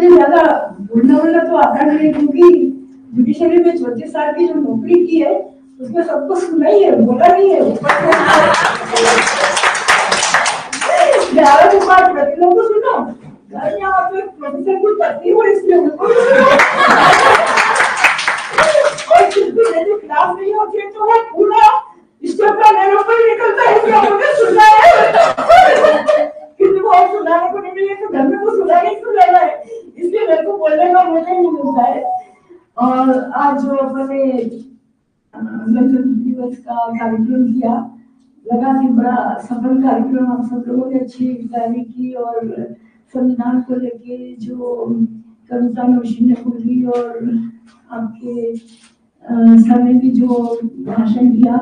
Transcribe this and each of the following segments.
ज्यादा बोलना बोलना तो आता नहीं है, क्योंकि जुडिशरी में 34 साल की जो नौकरी की है उसमें सबको सुना ही है, बोला नहीं है। ग्यारह के बाद लड़कियों को सुनो, यहाँ पे प्रोफेसर की पत्नी हो इसलिए उनको और जो क्लास नहीं होती है तो वो पूरा स्टेपलर लेवल पर निकलता है कि हमने सुना है। किसी को और सुनाने को नहीं मिले तो घर में वो सुना नहीं सुनाना है, इसलिए मेरे को बोलने का मौका नहीं मिलता है। और आज जो अपने गणतंत्र दिवस का कार्यक्रम किया, लगा कि बड़ा सफल कार्यक्रम, आप सब लोगों ने अच्छी तैयारी की और संविधान को लेके जो कविता नौशी ने बोली और आपके सर ने भी जो भाषण दिया,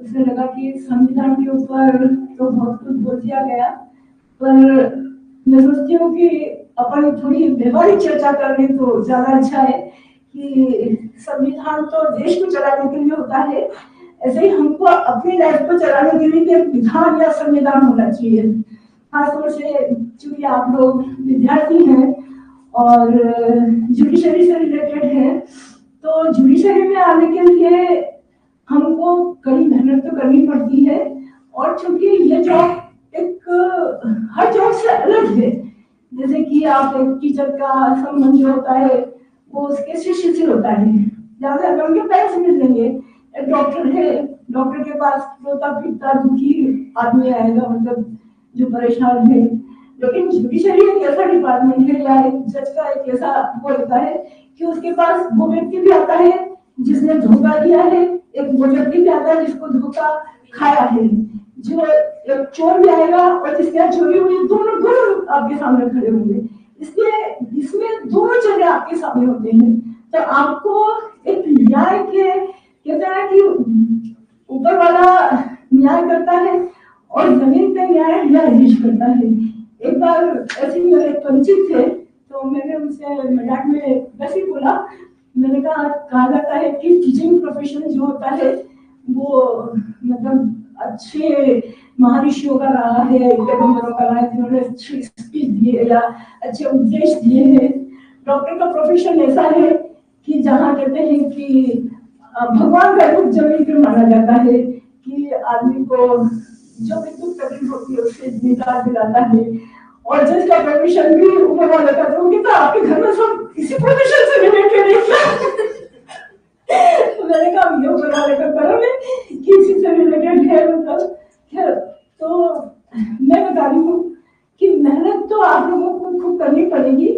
उससे लगा कि संविधान के ऊपर तो बहुत कुछ बोल दिया गया, पर मैं सोचती हूँ कि अपन थोड़ी व्यवहारिक चर्चा करें तो ज्यादा अच्छा है कि संविधान तो देश को चलाने के लिए होता है, ऐसे ही हमको अपनी लाइफ को चलाने के लिए एक विधान या संविधान होना चाहिए। खासतौर से चूंकि आप लोग विद्यार्थी हैं और जुडिशरी से रिलेटेड हैं, तो जुडिशरी में आने के लिए हमको कड़ी मेहनत तो करनी पड़ती है, और चूंकि ये जॉब एक हर जॉब से अलग है, जैसे कि आप एक टीचर का संबंध जो होता है वो उसके शिष्य से होता है, ज्यादा उनके पैर से मिल लेंगे। एक डॉक्टर है, डॉक्टर के पास रोता पीटता दुखी आदमी आएगा, मतलब जो परेशान है, लेकिन जुडिशरी एक ऐसा डिपार्टमेंट है या एक जज का एक ऐसा वो होता है कि उसके पास वो व्यक्ति भी आता है जिसने धोखा दिया है, एक वो व्यक्ति भी आता है जिसको धोखा खाया है, जो एक चोर भी आएगा और जिसके चोरी हुई, दोनों गुण आपके सामने खड़े होंगे, इसलिए इसमें दोनों चेहरे आपके सामने होते हैं। तो आपको एक न्याय के कहते हैं कि ऊपर वाला न्याय करता है और जमीन पे न्याय न्यायाधीश करता है। एक बार ऐसे ही मेरे परिचित थे, तो मैंने उनसे मजाक में वैसे बोला, मैंने कहा जाता है कि टीचिंग प्रोफेशन जो होता है वो मतलब अच्छे महर्षियों का रहा है, पैगंबरों का रहा है, जिन्होंने अच्छी स्पीच दिए या अच्छे उपदेश दिए हैं। डॉक्टर का प्रोफेशन ऐसा है कि जहाँ कहते हैं कि भगवान का रूप जमीन पे माना जाता है कि आदमी को जो भी दुख तकलीफ होती है उससे निकाल दिलाता है, और जज का प्रोफेशन भी ऊपर वाले का, तो आपके घर में सब इसी प्रोफेशन से रिलेटेड है। तो मैंने कहा ये ऊपर वाले का करो कि इसी से रिलेटेड है, मतलब तो मैं बता रही हूँ कि मेहनत तो आप लोगों को खूब करनी पड़ेगी,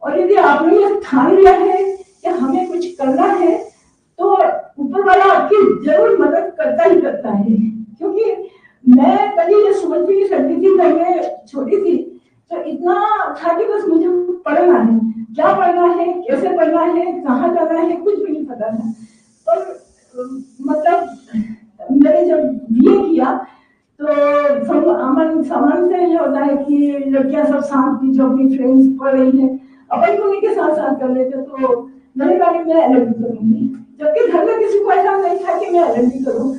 और यदि आपने ये ठान लिया है कि हमें कुछ करना है तो ऊपर वाला आपकी जरूर मदद करता ही करता है। क्योंकि मैं कभी ये सोच भी नहीं सकती थी, मैं छोटी थी तो इतना था कि बस मुझे पढ़ना है, क्या पढ़ना है, कैसे पढ़ना है, कहाँ जाना है, कुछ भी नहीं पता था। और मतलब मैंने जब बीए किया तो सामान्य से ये होता है कि लड़कियां सब साथ की जो अपनी फ्रेंड्स पढ़ रही है अपन को उनके साथ साथ कर लेते, तो मैंने कहा कि मैं एलएलबी करूंगी, जबकि घर में किसी को ऐसा नहीं था कि मैं एलएलबी करूं।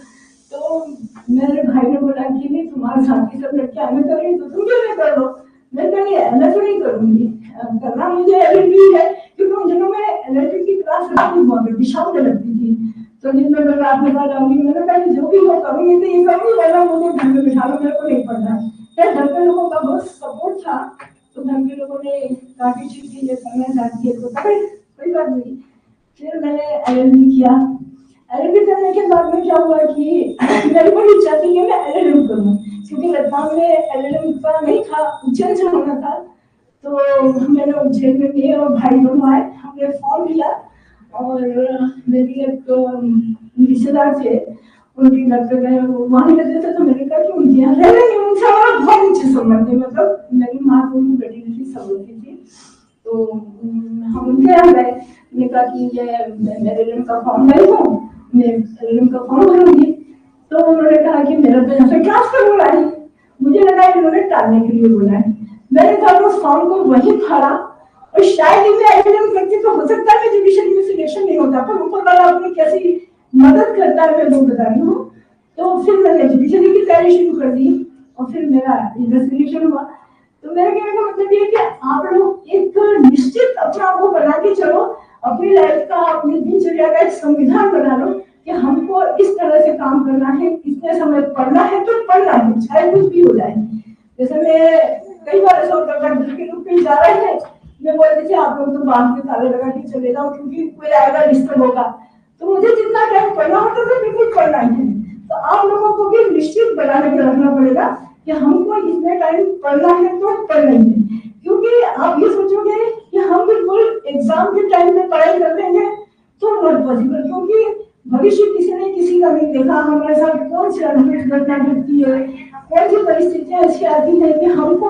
तो मेरे भाई ने बोला कि नहीं तुम्हारे साथ की सब लड़कियां एमए कर रही तो तुम क्यों नहीं कर लो। मैं कही एमए तो नहीं करूंगी, करना मुझे एलएलबी है, क्योंकि उन दिनों में एलएलबी की क्लास रात में हुआ करती, शाम में लगती थी, तो दिन में मैं रात में पढ़ जाऊंगी। मैंने कहा कि जो भी हो करूंगी तो ये करूंगी, वरना मुझे घर में बिठा लो, मेरे को नहीं पढ़ना है। फिर घर के लोगों का बहुत सपोर्ट था, तो घर के लोगों ने काफी चीज की, ये करना चाहती है तो करे, कोई बात नहीं। फिर मैंने एलएलबी किया। एलएलबी करने के बाद में क्या हुआ कि मेरी बड़ी इच्छा थी कि मैं एलएलएम करूं, क्योंकि लद्दाख में एलएलएम का नहीं था, उज्जैन से होना था। तो मैंने उज्जैन में मेरे और भाई दोनों आए, हमने फॉर्म लिया, और मेरी एक रिश्तेदार थे, उनके घर पे गए, वहाँ रहते थे, तो मैंने कहा कि उनके यहाँ रह रही, उनसे हमारा बहुत अच्छे संबंध है, मतलब मेरी माँ को उनकी बेटी की सब की थी, तो हम उनके यहाँ गए। मैंने कहा कि ये मैं एलएलएम का फॉर्म लाई हूँ, मैं एलएलएम का फॉर्म भरूंगी। तो उन्होंने कहा कि मेरा तो यहाँ से ट्रांसफर हो रहा है, मुझे लगा इन्होंने टालने के लिए बोला है। मैंने तो उस फॉर्म को वहीं फाड़ा, और शायद ही मैं एलएलएम करती तो हो सकता है जुडिशरी में सिलेक्शन नहीं होता, पर ऊपर वाला अपनी कैसी मदद करता है मैं वो बता रही हूँ। तो फिर मैंने जुडिशरी की तैयारी शुरू कर दी, और फिर मेरा सिलेक्शन हुआ। तो मेरे कहने का मतलब ये है कि आप लोग एक निश्चित अपना वो बना के चलो, अपनी लाइफ का, अपनी दिनचर्या का एक संविधान बना लो कि हमको इस तरह से काम करना है, इतने समय पढ़ना है तो पढ़ना है, चाहे कुछ भी हो जाए। जैसे मैं कई बार ऐसा होता है घर के लोग कहीं जा रहे हैं, मैं बोलती थी आप लोग तो बांध के ताले लगा के चले जाओ क्योंकि कोई आएगा डिस्टर्ब होगा। तो मुझे जितना टाइम पढ़ना होता था बिल्कुल पढ़ना ही है। तो आप लोगों को भी निश्चित बना के रखना पड़ेगा कि हमको इतने टाइम पढ़ना है तो पढ़ना ही है। क्योंकि आप ये सोचोगे कि हम बिल्कुल एग्जाम के टाइम में पढ़ाई कर लेंगे तो नॉट पॉसिबल, क्योंकि भविष्य किसी ने किसी का नहीं देखा, हमारे साथ कौन सी अद्भुत घटना घटती है, कौन सी परिस्थितियां ऐसी आती है कि हमको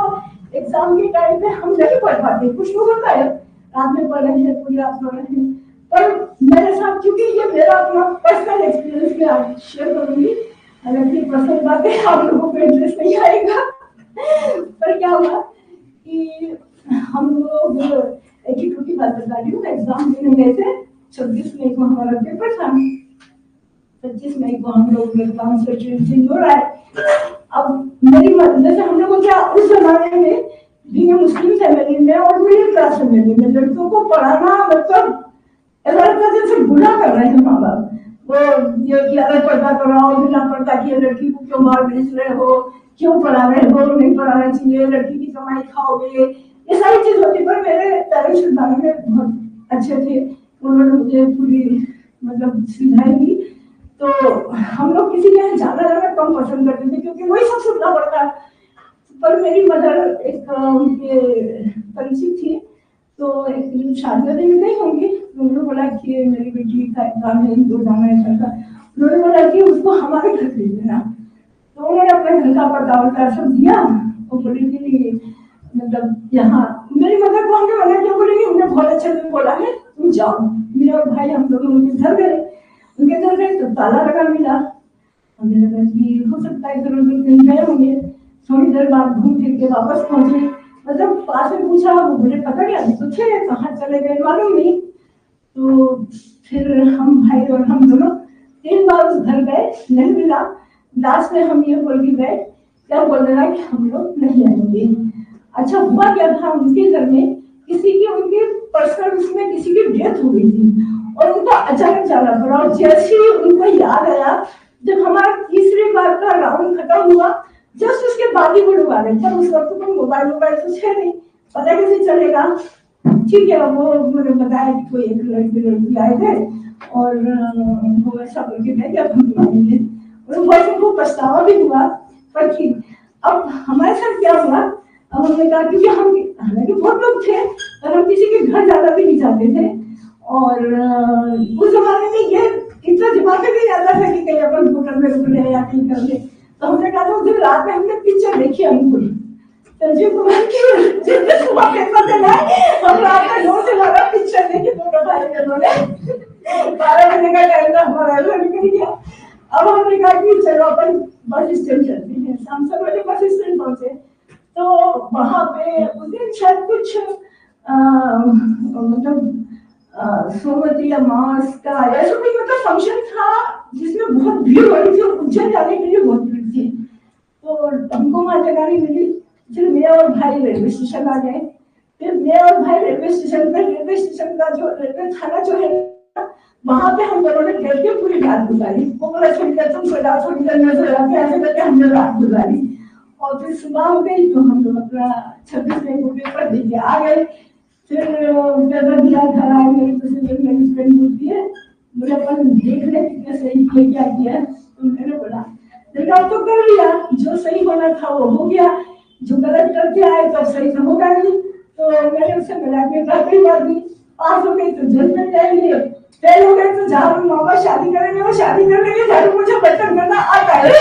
एग्जाम के टाइम पे हम नहीं पढ़ पाते। कुछ लोग होता है रात में पढ़ रहे हैं, पूरी रात पढ़ रहे हैं, पर मेरे साथ क्योंकि ये मेरा अपना पर्सनल एक्सपीरियंस मैं आज शेयर करूंगी, हालांकि पर्सनल बातें आप लोगों को इंटरेस्ट नहीं आएगा। पर क्या हुआ कि हम लोग एक ही की बात बता रही हूँ, एग्जाम देने गए थे, 26 मई को हमारा पेपर था, 25 मई को हम लोग एग्जाम से चेंज हो रहा है। अब मेरी जैसे हम लोगों क्या उस जमाने में भी मुस्लिम फैमिली में और मिडिल क्लास फैमिली में लड़कियों को पढ़ाना मतलब ऐसा लगता है जैसे गुनाह कर रहे हैं माँ बाप। वो ये कि अगर पर्दा कराओ, बिना पर्दा किए लड़की को क्यों बाहर भेज रहे हो, क्यों पढ़ा रहे हो, नहीं पढ़ाना चाहिए, लड़की की कमाई खाओगे, ये सारी चीज होती। पर मेरे पेरेंट्स इस बारे में बहुत अच्छे थे, उन्होंने मुझे पूरी मतलब सुविधाएं दी। तो हम लोग किसी के यहाँ जाना जाना कम पसंद करते थे क्योंकि वही सब सुनना पड़ता है। पर मेरी मदर एक उनके परिचित थी, तो एक शादी वादी में नहीं होंगी, उन्होंने बोला कि मेरी बेटी का एग्जाम है, दो जाना है ऐसा, उन्होंने बोला कि उसको हमारे घर भेज देना। तो उन्होंने अपने घर का पता वता सब दिया, वो बोली कि मतलब यहाँ मेरी मदर को हमने मना किया, बोले कि उन्हें बहुत अच्छे से बोला है तुम जाओ। मेरे और भाई हम लोग उनके घर गए, उनके घर गए तो ताला लगा मिला। हमें लगा कि हो सकता है इधर उधर कहीं गए होंगे। थोड़ी देर बाद घूम फिर के वापस पहुंचे, मतलब पास में पूछा, वो बोले पता क्या तो थे, कहाँ चले गए मालूम नहीं। तो फिर हम भाई और हम दोनों 3 बार उस घर गए, नहीं मिला। लास्ट में हम ये बोल के गए, क्या बोल रहा कि हम लोग नहीं आएंगे। अच्छा हुआ क्या था, उनके घर में किसी की उनके पर्सनल उसमें किसी की डेथ हो गई थी और उनको अचानक जाना पड़ा। और जैसे ही उनको याद आया, जब हमारा तीसरी बार का राउंड खत्म हुआ, जस्ट उसके बाद ही वो लोग आ रहे थे। उस वक्त तो मोबाइल तो है नहीं, पता कैसे चलेगा। ठीक है, वो मैंने बताया कि कोई एक लड़की आए थे और वो ऐसा बोल के गए कि अब हम आएंगे, और बहुत उनको पछतावा भी हुआ। पर ठीक अब हमारे साथ क्या हुआ, अब हमने कहा क्योंकि हम हालांकि बहुत लोग थे और हम किसी के घर ज्यादा भी नहीं जाते थे, और उस जमाने में ये इतना दिमाग में नहीं आता था कि कहीं अपन होटल में रुक रहे या कहीं कर ले। तो हमने कहा था उस दिन रात में हमने पिक्चर देखी हमको संजीव कुमार की, जिसने सुबह पेपर देना है, हम रात में 9 से 12 पिक्चर देखी दोनों भाई बहनों ने। 12 बजे का टाइम था हमारा, निकल गया। अब हमने कहा कि चलो अपन बस स्टैंड चलते हैं। शाम 7 बजे बस स्टैंड पहुंचे, तो वहां पे उस दिन शायद कुछ मतलब सोमवती अमावस का ऐसा कोई मतलब फंक्शन था जिसमें बहुत भीड़ हो रही थी, उज्जैन जाने के लिए बहुत भीड़ थी। तो हमको वहां जगह नहीं मिली, फिर मैं और भाई रेलवे स्टेशन आ गए। फिर मैं और भाई रेलवे स्टेशन पे, रेलवे स्टेशन का जो रेलवे थाना जो है वहां पे हम दोनों ने बैठ के पूरी रात गुजारी। वो बोला थोड़ी देर तुम सो जाओ, थोड़ी देर में सो जाओ, ऐसे करके हमने रात गुजारी। और फिर सुबह हो गई तो हम लोग अपना 26 मई को पेपर दे के आ गए। फिर पेपर दिया, घर आए, मेरी फ्रेंड बोलती है बोले अपन देख ले कितने सही किए, क्या किया। तो मैंने बोला देखा तो कर लिया, जो सही होना था वो हो गया, जो गलत करके आए तो सही तो होगा नहीं। तो मैंने उससे मिला के कई बार भी पास हो गई तो जेल में जाएंगे, फेल हो गए तो जहाँ मामा शादी करेंगे वो शादी करने के झाड़ू मुझे बर्तन करना आता है।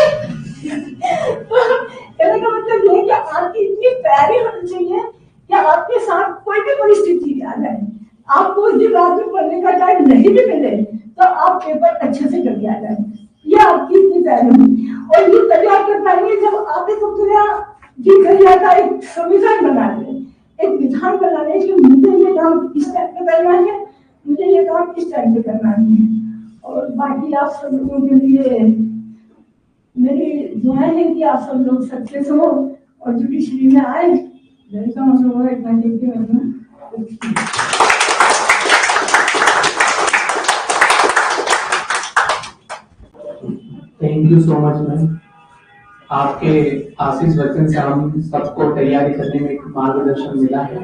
कहने का मतलब ये कि आपकी इतनी तैयारी होनी चाहिए कि आपके साथ कोई भी परिस्थिति आ जाए, आपको उस दिन रात में पढ़ने का टाइम नहीं भी मिले तो आप पेपर अच्छे से करके आ जाए। ये आपकी इतनी तैयारी होगी, और ये तभी आप कर पाएंगे जब आप एक दिनचर्या का एक संविधान बना लें, एक विधान बना लें कि मुझे ये काम इस टाइम पे करना है, मुझे ये काम इस टाइम पे करना है। और बाकी आप सब लोगों के लिए मेरी दुआ है कि आप सब लोग सक्सेस हो और जुडिशरी में आए जैसा मुझे हुआ इतना ठीक है ma'am. Thank you so much ma'am. आपके आशीष वचन से हम सबको तैयारी करने में एक मार्गदर्शन मिला है।